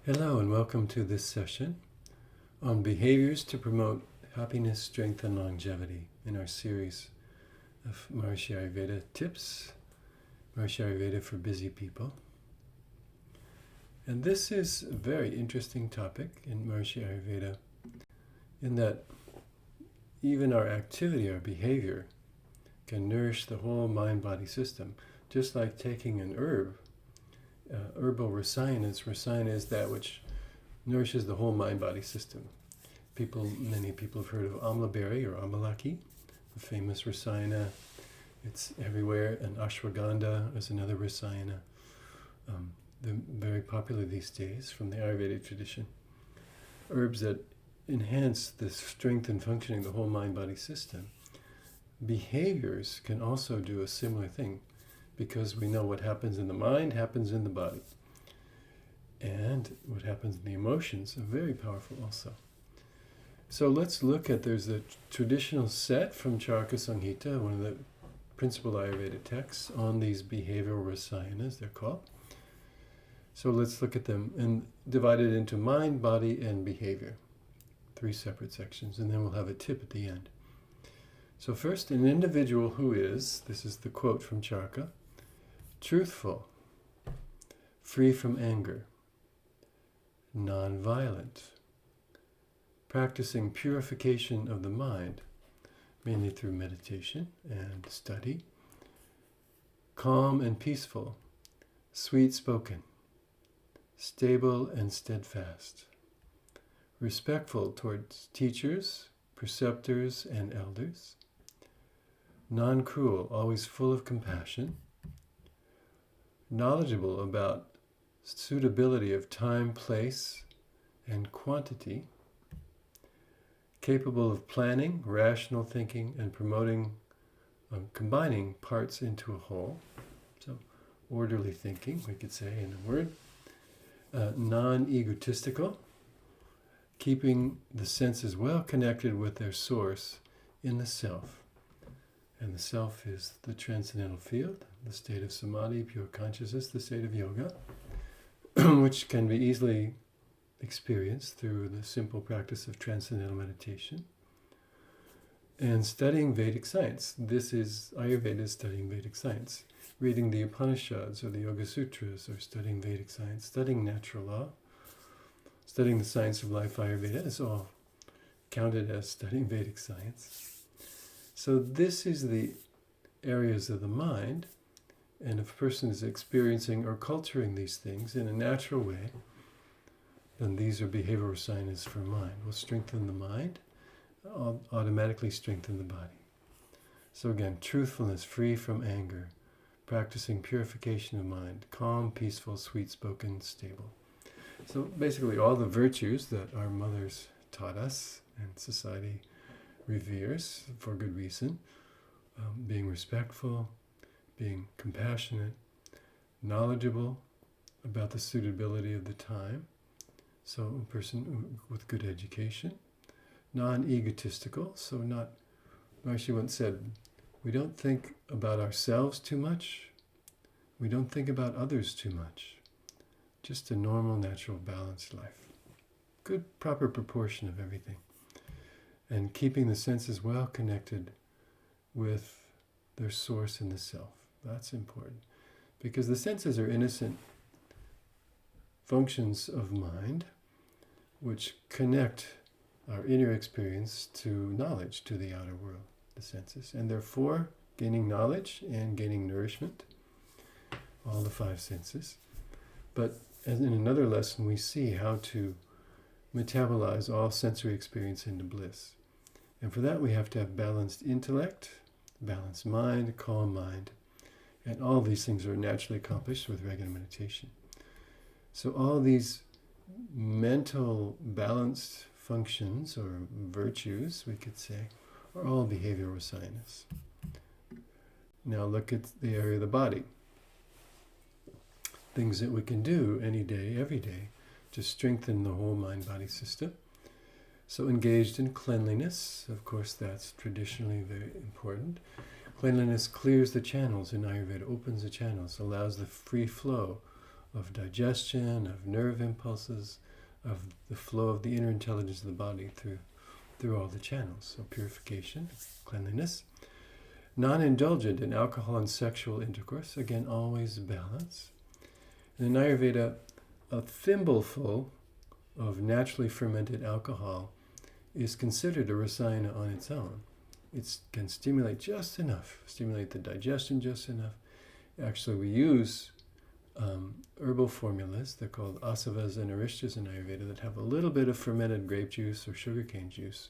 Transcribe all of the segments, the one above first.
Hello and welcome to this session on behaviors to promote happiness, strength, and longevity in our series of Maharishi Ayurveda tips, Maharishi Ayurveda for busy people. And this is a very interesting topic in Maharishi Ayurveda in that even our activity, our behavior, can nourish the whole mind-body system, just like taking an herb. Herbal rasayana is that which nourishes the whole mind-body system. Many people have heard of amla berry or amalaki, a famous rasayana. It's everywhere, and ashwagandha is another rasayana. They're very popular these days from the Ayurvedic tradition. Herbs that enhance the strength and functioning of the whole mind-body system. Behaviors can also do a similar thing, because we know what happens in the mind happens in the body. And what happens in the emotions are very powerful also. So let's look at, there's a traditional set from Charaka Samhita, one of the principal Ayurveda texts, on these behavioral rasayanas, they're called. So let's look at them and divide it into mind, body, and behavior. 3 separate sections, and then we'll have a tip at the end. So first, an individual who is, this is the quote from Charaka, truthful, free from anger, non-violent, practicing purification of the mind, mainly through meditation and study, calm and peaceful, sweet-spoken, stable and steadfast, respectful towards teachers, preceptors, and elders, non-cruel, always full of compassion, knowledgeable about suitability of time, place, and quantity, capable of planning, rational thinking, and combining parts into a whole. So, orderly thinking, we could say in a word. Non-egotistical, keeping the senses well connected with their source in the self. And the self is the transcendental field, the state of samadhi, pure consciousness, the state of yoga, which can be easily experienced through the simple practice of transcendental meditation. And studying Vedic science. This is Ayurveda, studying Vedic science. Reading the Upanishads or the Yoga Sutras, or studying Vedic science, studying natural law, studying the science of life, Ayurveda is all counted as studying Vedic science. So this is the areas of the mind, and if a person is experiencing or culturing these things in a natural way, then these are behavioral rasayanas for mind. Will strengthen the mind, automatically strengthen the body. So again, truthfulness, free from anger, practicing purification of mind, calm, peaceful, sweet-spoken, stable. So basically all the virtues that our mothers taught us and society reveres for good reason, being respectful, being compassionate, knowledgeable about the suitability of the time, so a person with good education, non-egotistical, so not, Maharishi once said, we don't think about ourselves too much, we don't think about others too much, just a normal, natural, balanced life. Good, proper proportion of everything. And keeping the senses well connected with their source in the self. That's important. Because the senses are innocent functions of mind which connect our inner experience to knowledge, to the outer world, the senses. And therefore, gaining knowledge and gaining nourishment, all the 5 senses. But as in another lesson, we see how to metabolize all sensory experience into bliss. And for that we have to have balanced intellect, balanced mind, calm mind, and all these things are naturally accomplished with regular meditation. So all these mental balanced functions, or virtues, we could say, are all behavioral rasayanas. Now look at the area of the body. Things that we can do any day, every day, to strengthen the whole mind-body system. So engaged in cleanliness, of course that's traditionally very important. Cleanliness clears the channels in Ayurveda, opens the channels, allows the free flow of digestion, of nerve impulses, of the flow of the inner intelligence of the body through all the channels. So purification, cleanliness. Non-indulgent in alcohol and sexual intercourse. Again, always balance. In Ayurveda, a thimbleful of naturally fermented alcohol is considered a rasayana on its own. It can stimulate just enough, stimulate the digestion just enough. Actually, we use herbal formulas, they're called asavas and arishtas in Ayurveda, that have a little bit of fermented grape juice or sugarcane juice,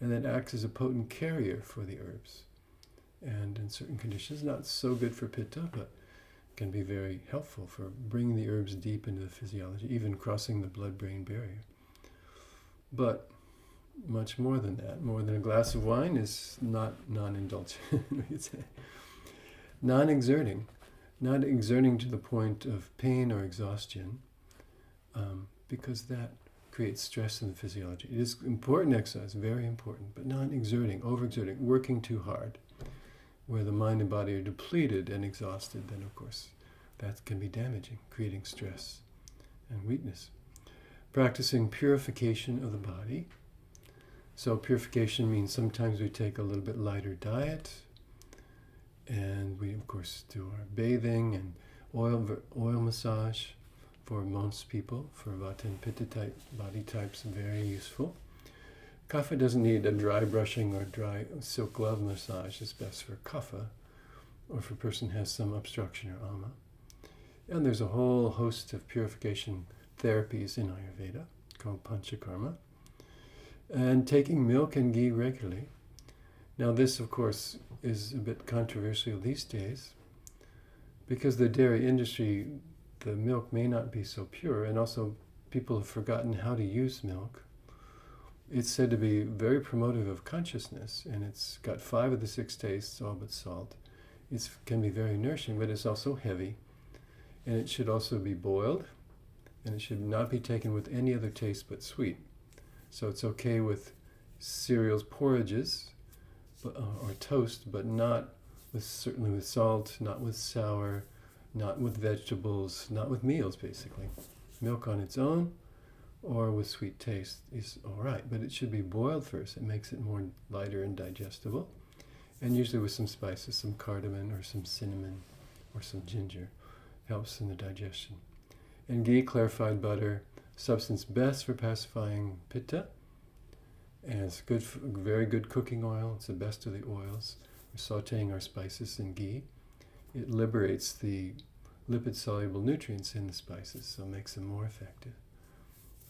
and that acts as a potent carrier for the herbs. And in certain conditions, not so good for pitta, but can be very helpful for bringing the herbs deep into the physiology, even crossing the blood-brain barrier. But much more than that, more than a glass of wine, is not non-indulgent, we could say. Non-exerting, not exerting to the point of pain or exhaustion, because that creates stress in the physiology. It is important exercise, very important, but non-exerting, overexerting, working too hard, where the mind and body are depleted and exhausted, then of course that can be damaging, creating stress and weakness. Practicing purification of the body. So purification means sometimes we take a little bit lighter diet, and we of course do our bathing and oil massage for most people, for Vata and Pitta type body types, very useful. Kapha doesn't need a dry brushing or dry silk glove massage. It's best for kapha, or if a person has some obstruction or ama. And there's a whole host of purification therapies in Ayurveda called panchakarma. And taking milk and ghee regularly. Now this, of course, is a bit controversial these days, because the dairy industry, the milk may not be so pure, and also people have forgotten how to use milk. It's said to be very promotive of consciousness, and it's got 5 of the 6 tastes, all but salt. It can be very nourishing, but it's also heavy. And it should also be boiled, and it should not be taken with any other taste but sweet. So it's okay with cereals, porridges, or toast, but not with, certainly with salt, not with sour, not with vegetables, not with meals, basically. Milk on its own, or with sweet taste is all right, but it should be boiled first. It makes it more lighter and digestible, and usually with some spices, some cardamom or some cinnamon or some ginger, helps in the digestion. And ghee, clarified butter, substance best for pacifying pitta, and it's good, very good cooking oil. It's the best of the oils. We're sautéing our spices in ghee. It liberates the lipid-soluble nutrients in the spices, so it makes them more effective.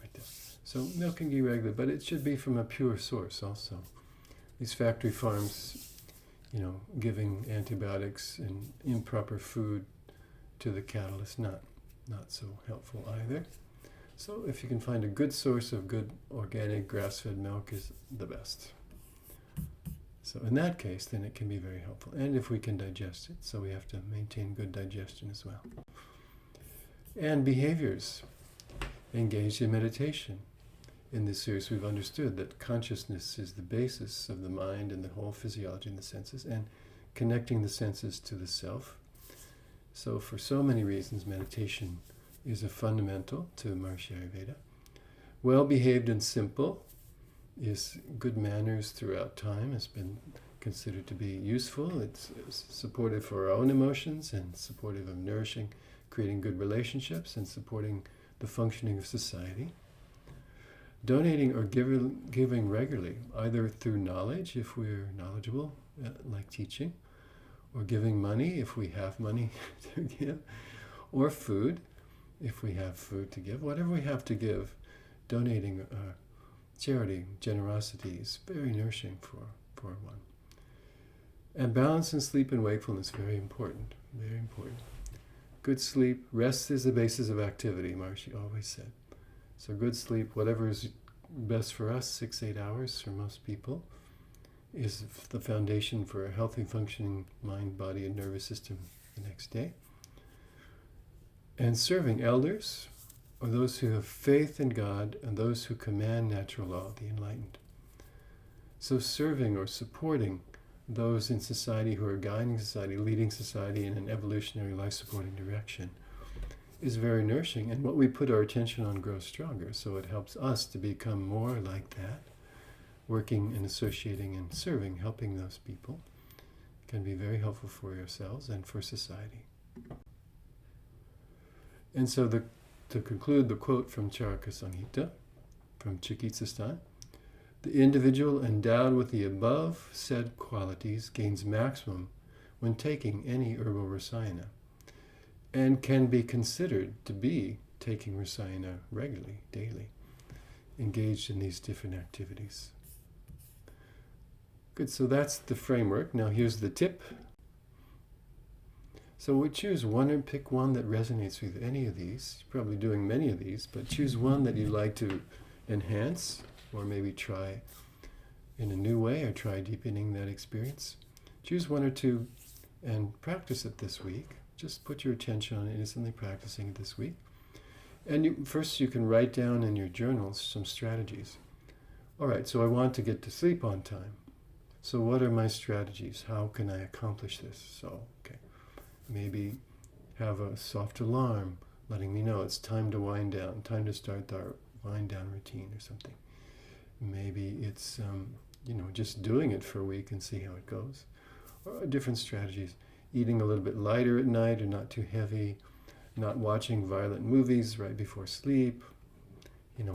Right there. So milk and ghee regularly, but it should be from a pure source also. These factory farms, giving antibiotics and improper food to the cattle is not so helpful either. So if you can find a good source of good organic grass-fed milk is the best. So in that case, then it can be very helpful. And if we can digest it, so we have to maintain good digestion as well. And behaviors. Engaged in meditation. In this series, we've understood that consciousness is the basis of the mind and the whole physiology and the senses, and connecting the senses to the self. So for so many reasons, meditation is a fundamental to Maharishi Ayurveda. Well-behaved and simple is good manners throughout time, has been considered to be useful. It's supportive for our own emotions and supportive of nourishing, creating good relationships and supporting the functioning of society. Donating or giving regularly, either through knowledge, if we're knowledgeable, like teaching, or giving money, if we have money to give, or food, if we have food to give. Whatever we have to give, donating, charity, generosity is very nourishing for one. And balance in sleep and wakefulness, very important, very important. Good sleep, rest is the basis of activity, Maharishi always said. So good sleep, whatever is best for us, 6-8 hours for most people, is the foundation for a healthy functioning mind, body, and nervous system the next day. And serving elders, or those who have faith in God, and those who command natural law, the enlightened. So serving or supporting those in society who are guiding society, leading society in an evolutionary life-supporting direction, is very nourishing, and what we put our attention on grows stronger. So it helps us to become more like that, working and associating and serving, helping those people. Can be very helpful for yourselves and for society. And so to conclude, the quote from Charaka Samhita, from Chikitsastan, the individual endowed with the above said qualities gains maximum when taking any herbal rasayana, and can be considered to be taking rasayana regularly, daily, engaged in these different activities. Good, so that's the framework. Now here's the tip. So we choose one and pick one that resonates with any of these. You're probably doing many of these, but choose one that you'd like to enhance, or maybe try in a new way, or try deepening that experience. Choose one or two and practice it this week. Just put your attention on innocently practicing it this week. And first you can write down in your journals some strategies. All right, so I want to get to sleep on time. So what are my strategies? How can I accomplish this? So, okay, maybe have a soft alarm letting me know it's time to wind down, time to start our wind down routine or something. Maybe it's, just doing it for a week and see how it goes. Or different strategies. Eating a little bit lighter at night or not too heavy. Not watching violent movies right before sleep.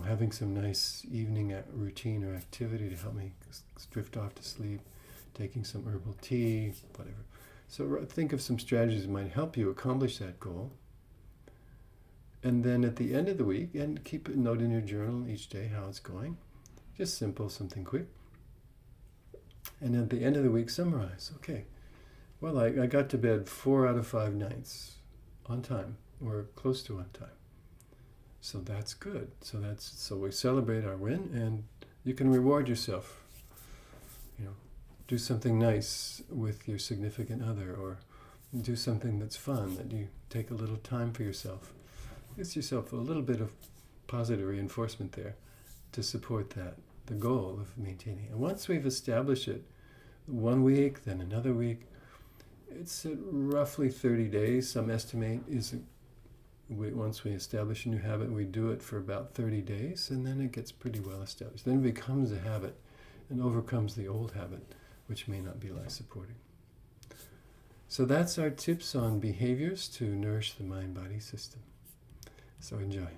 Having some nice evening routine or activity to help me drift off to sleep. Taking some herbal tea, whatever. So think of some strategies that might help you accomplish that goal. And then at the end of the week, and keep a note in your journal each day how it's going. Just simple, something quick. And at the end of the week, summarize. Okay, well, I got to bed 4 out of 5 nights on time, or close to on time. So that's good. So we celebrate our win, and you can reward yourself. Do something nice with your significant other, or do something that's fun, that you take a little time for yourself. Gives yourself a little bit of positive reinforcement there to support that, the goal of maintaining. And once we've established it, 1 week, then another week, it's at roughly 30 days. Some estimate is once we establish a new habit, we do it for about 30 days, and then it gets pretty well established. Then it becomes a habit and overcomes the old habit, which may not be life-supporting. So that's our tips on behaviors to nourish the mind-body system. So enjoy.